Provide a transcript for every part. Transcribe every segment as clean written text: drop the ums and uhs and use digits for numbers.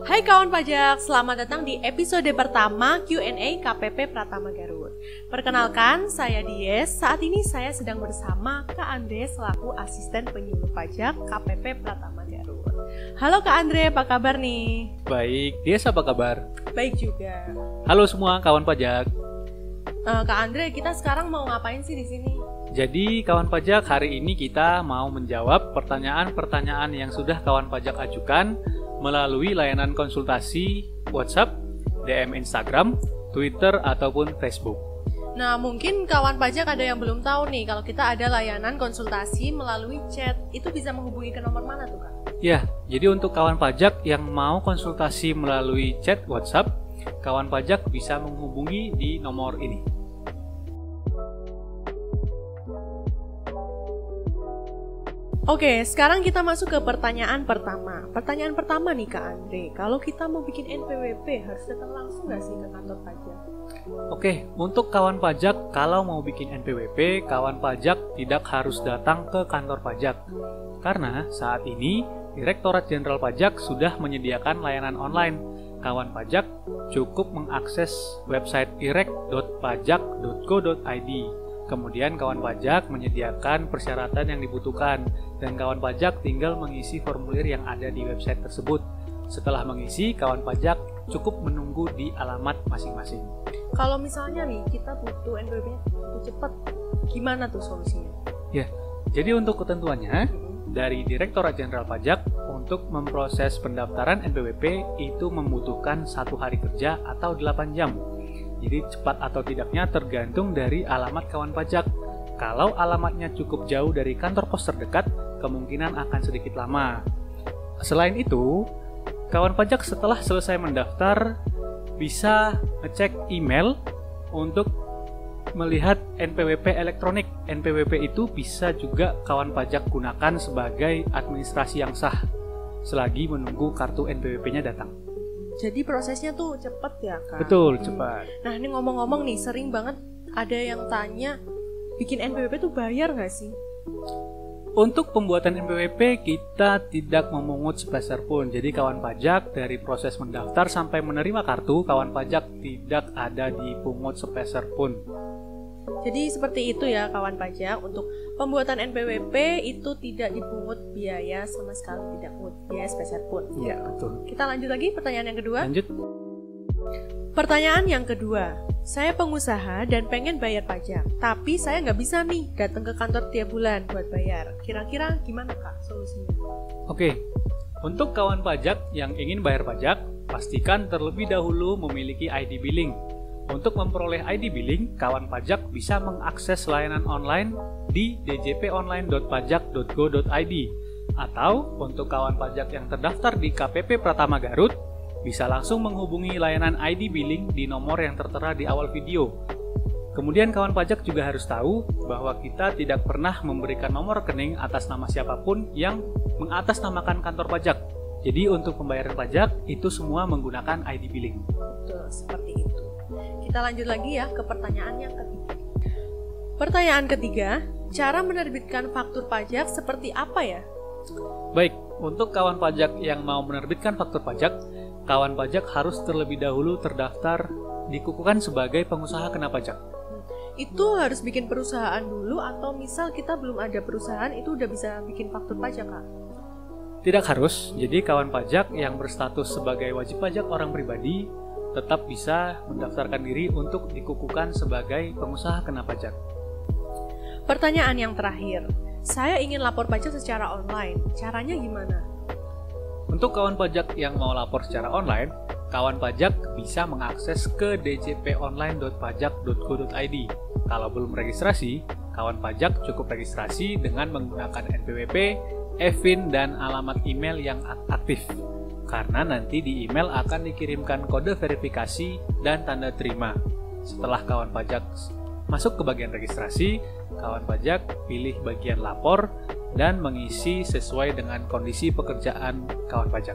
Hai kawan pajak, selamat datang di episode pertama Q&A KPP Pratama Garut. Perkenalkan, saya Dies. Saat ini saya sedang bersama Kak Andre selaku asisten penyuluh pajak KPP Pratama Garut. Halo Kak Andre, apa kabar nih? Baik, Dies apa kabar? Baik juga. Halo semua kawan pajak. Kak Andre, kita sekarang mau ngapain sih di sini? Jadi kawan pajak, hari ini kita mau menjawab pertanyaan-pertanyaan yang sudah kawan pajak ajukan melalui layanan konsultasi WhatsApp, DM Instagram, Twitter, ataupun Facebook. Nah, mungkin kawan pajak ada yang belum tahu nih, kalau kita ada layanan konsultasi melalui chat, itu bisa menghubungi ke nomor mana tuh Kak? Ya, jadi untuk kawan pajak yang mau konsultasi melalui chat WhatsApp, kawan pajak bisa menghubungi di nomor ini. Oke, sekarang kita masuk ke pertanyaan pertama. Pertanyaan pertama nih Kak Andre, kalau kita mau bikin NPWP harus datang langsung nggak sih ke kantor pajak? Oke, untuk kawan pajak, kalau mau bikin NPWP, kawan pajak tidak harus datang ke kantor pajak. Karena saat ini, Direktorat Jenderal Pajak sudah menyediakan layanan online. Kawan pajak cukup mengakses website irek.pajak.go.id. Kemudian kawan pajak menyediakan persyaratan yang dibutuhkan dan kawan pajak tinggal mengisi formulir yang ada di website tersebut. Setelah mengisi, kawan pajak cukup menunggu di alamat masing-masing. Kalau misalnya nih kita butuh NPWP-nya cepat, gimana tuh solusinya? Ya, jadi untuk ketentuannya dari Direktorat Jenderal Pajak untuk memproses pendaftaran NPWP itu membutuhkan 1 hari kerja atau 8 jam. Jadi cepat atau tidaknya tergantung dari alamat kawan pajak. Kalau alamatnya cukup jauh dari kantor pos terdekat, kemungkinan akan sedikit lama. Selain itu, kawan pajak setelah selesai mendaftar bisa ngecek email untuk melihat NPWP elektronik. NPWP itu bisa juga kawan pajak gunakan sebagai administrasi yang sah selagi menunggu kartu NPWP-nya datang. Jadi prosesnya tuh cepet ya Kak? Betul, cepat. Nah ini ngomong-ngomong nih, sering banget ada yang tanya, bikin NPWP tuh bayar nggak sih? Untuk pembuatan NPWP kita tidak memungut sepeser pun. Jadi kawan pajak dari proses mendaftar sampai menerima kartu, kawan pajak tidak ada dipungut sepeser pun. Jadi seperti itu ya kawan pajak, untuk pembuatan NPWP itu tidak dipungut biaya sama sekali, tidak pungut biaya sepeser pun. Iya, betul. Kita lanjut lagi pertanyaan yang kedua. Lanjut. Pertanyaan yang kedua, saya pengusaha dan pengen bayar pajak, tapi saya nggak bisa nih datang ke kantor tiap bulan buat bayar. Kira-kira gimana Kak solusinya? Oke, untuk kawan pajak yang ingin bayar pajak, pastikan terlebih dahulu memiliki ID billing. Untuk memperoleh ID billing, kawan pajak bisa mengakses layanan online di djponline.pajak.go.id. Atau untuk kawan pajak yang terdaftar di KPP Pratama Garut, bisa langsung menghubungi layanan ID billing di nomor yang tertera di awal video. Kemudian kawan pajak juga harus tahu bahwa kita tidak pernah memberikan nomor rekening atas nama siapapun yang mengatasnamakan kantor pajak. Jadi untuk pembayaran pajak itu semua menggunakan ID billing. Betul, seperti itu. Kita lanjut lagi ya ke pertanyaan yang ketiga. Pertanyaan ketiga, cara menerbitkan faktur pajak seperti apa ya? Baik, untuk kawan pajak yang mau menerbitkan faktur pajak, kawan pajak harus terlebih dahulu terdaftar dikukuhkan sebagai pengusaha kena pajak. Itu harus bikin perusahaan dulu atau misal kita belum ada perusahaan itu udah bisa bikin faktur pajak Kak? Tidak harus, jadi kawan pajak yang berstatus sebagai wajib pajak orang pribadi tetap bisa mendaftarkan diri untuk dikukuhkan sebagai pengusaha kena pajak. Pertanyaan yang terakhir, saya ingin lapor pajak secara online, caranya gimana? Untuk kawan pajak yang mau lapor secara online, kawan pajak bisa mengakses ke djponline.pajak.go.id. Kalau belum registrasi, kawan pajak cukup registrasi dengan menggunakan NPWP, EVIN, dan alamat email yang aktif. Karena nanti di email akan dikirimkan kode verifikasi dan tanda terima. Setelah kawan pajak masuk ke bagian registrasi, kawan pajak pilih bagian lapor dan mengisi sesuai dengan kondisi pekerjaan kawan pajak.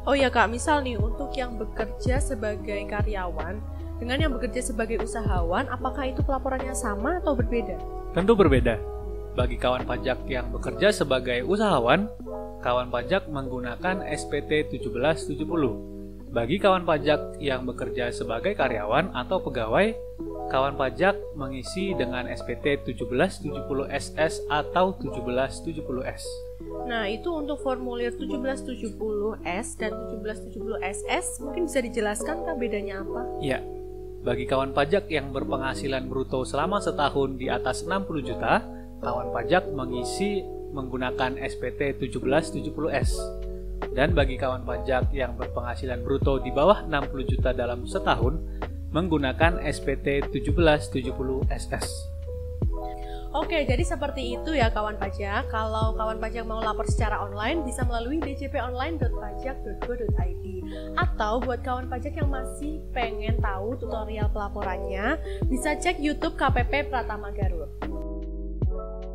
Oh ya Kak, misal nih untuk yang bekerja sebagai karyawan dengan yang bekerja sebagai usahawan, apakah itu pelaporannya sama atau berbeda? Tentu berbeda. Bagi kawan pajak yang bekerja sebagai usahawan, kawan pajak menggunakan SPT 1770. Bagi kawan pajak yang bekerja sebagai karyawan atau pegawai, kawan pajak mengisi dengan SPT 1770SS atau 1770S. Nah, itu untuk formulir 1770S dan 1770SS mungkin bisa dijelaskan kah bedanya apa? Ya, bagi kawan pajak yang berpenghasilan bruto selama setahun di atas 60 juta, kawan pajak mengisi menggunakan SPT 1770S. Dan bagi kawan pajak yang berpenghasilan bruto di bawah 60 juta dalam setahun, menggunakan SPT 1770SS. Oke, jadi seperti itu ya kawan pajak. Kalau kawan pajak mau lapor secara online, bisa melalui djponline.pajak.go.id. Atau buat kawan pajak yang masih pengen tahu tutorial pelaporannya, bisa cek YouTube KPP Pratama Garut.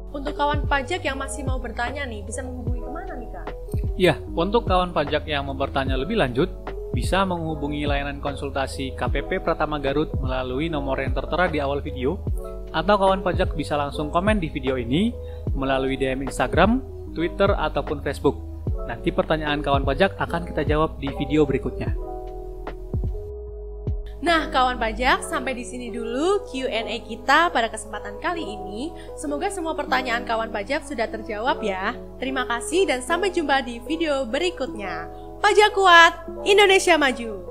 Untuk kawan pajak yang masih mau bertanya nih, bisa menghubungi kemana nih Kak? Ya, untuk kawan pajak yang mau bertanya lebih lanjut, bisa menghubungi layanan konsultasi KPP Pratama Garut melalui nomor yang tertera di awal video, atau kawan pajak bisa langsung komen di video ini melalui DM Instagram, Twitter, ataupun Facebook. Nanti pertanyaan kawan pajak akan kita jawab di video berikutnya. Nah, kawan pajak, sampai di sini dulu Q&A kita pada kesempatan kali ini. Semoga semua pertanyaan kawan pajak sudah terjawab ya. Terima kasih dan sampai jumpa di video berikutnya. Pajak kuat, Indonesia maju.